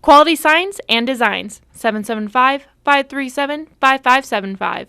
Quality Signs and Designs, 775-537-5575.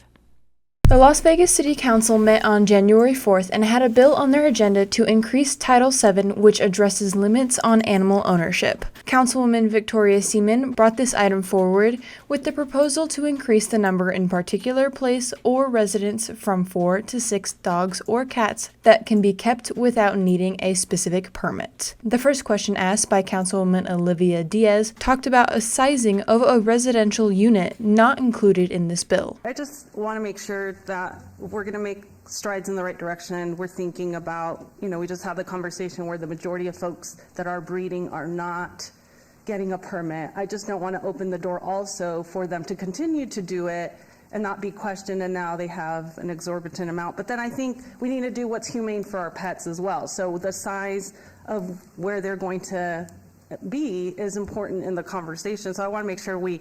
The Las Vegas City Council met on January 4th and had a bill on their agenda to increase Title VII, which addresses limits on animal ownership. Councilwoman Victoria Seaman brought this item forward with the proposal to increase the number in particular place or residence from 4 to 6 dogs or cats that can be kept without needing a specific permit. The first question asked by Councilwoman Olivia Diaz talked about a sizing of a residential unit not included in this bill. I just want to make sure that we're going to make strides in the right direction. We're thinking about, we just had the conversation where the majority of folks that are breeding are not getting a permit. I just don't want to open the door also for them to continue to do it and not be questioned, and now they have an exorbitant amount. But then I think we need to do what's humane for our pets as well. So the size of where they're going to be is important in the conversation. So I want to make sure we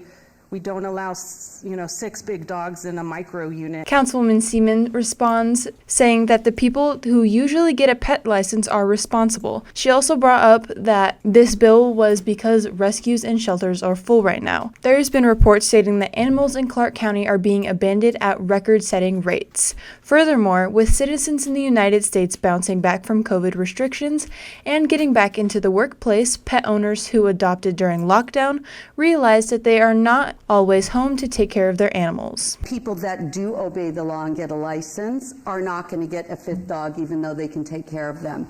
don't allow, 6 big dogs in a micro unit. Councilwoman Seaman responds, saying that the people who usually get a pet license are responsible. She also brought up that this bill was because rescues and shelters are full right now. There has been reports stating that animals in Clark County are being abandoned at record-setting rates. Furthermore, with citizens in the United States bouncing back from COVID restrictions and getting back into the workplace, pet owners who adopted during lockdown realized that they are not always home to take care of their animals. People that do obey the law and get a license are not going to get a 5th dog even though they can take care of them.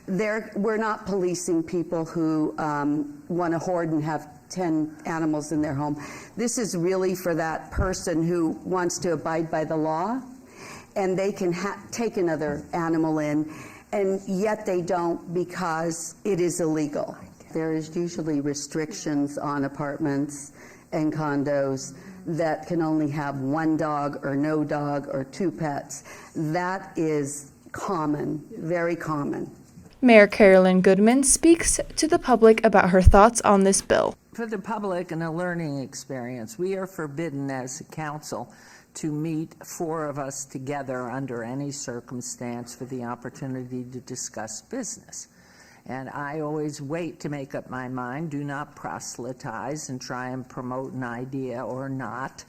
We're not policing people who want to hoard and have 10 animals in their home. This is really for that person who wants to abide by the law and they can take another animal in, and yet they don't because it is illegal. There is usually restrictions on apartments and condos that can only have 1 dog or no dog or 2 pets. That is common, very common. Mayor Carolyn Goodman speaks to the public about her thoughts on this bill. For the public and a learning experience, we are forbidden as a council to meet 4 of us together under any circumstance for the opportunity to discuss business. And I always wait to make up my mind, do not proselytize and try and promote an idea or not,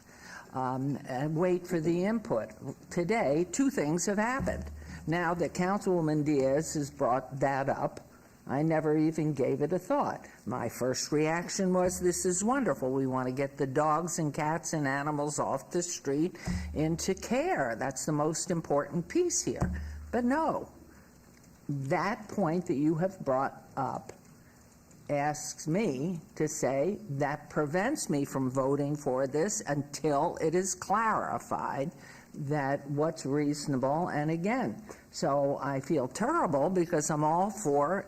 and wait for the input. Today, 2 things have happened. Now that Councilwoman Diaz has brought that up, I never even gave it a thought. My first reaction was, this is wonderful. We want to get the dogs and cats and animals off the street into care. That's the most important piece here. But no. That point that you have brought up asks me to say that prevents me from voting for this until it is clarified that what's reasonable. And again, so I feel terrible because I'm all for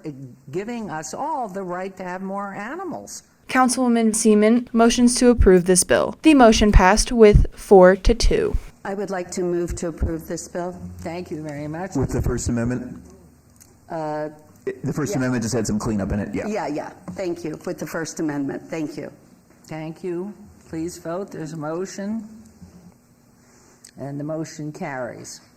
giving us all the right to have more animals. Councilwoman Seaman motions to approve this bill. The motion passed with 4-2. I would like to move to approve this bill. Thank you very much. With the First Amendment? The First Amendment just had some cleanup in it, yeah. Yeah. Thank you. With the First Amendment. Thank you. Thank you. Please vote. There's a motion. And the motion carries.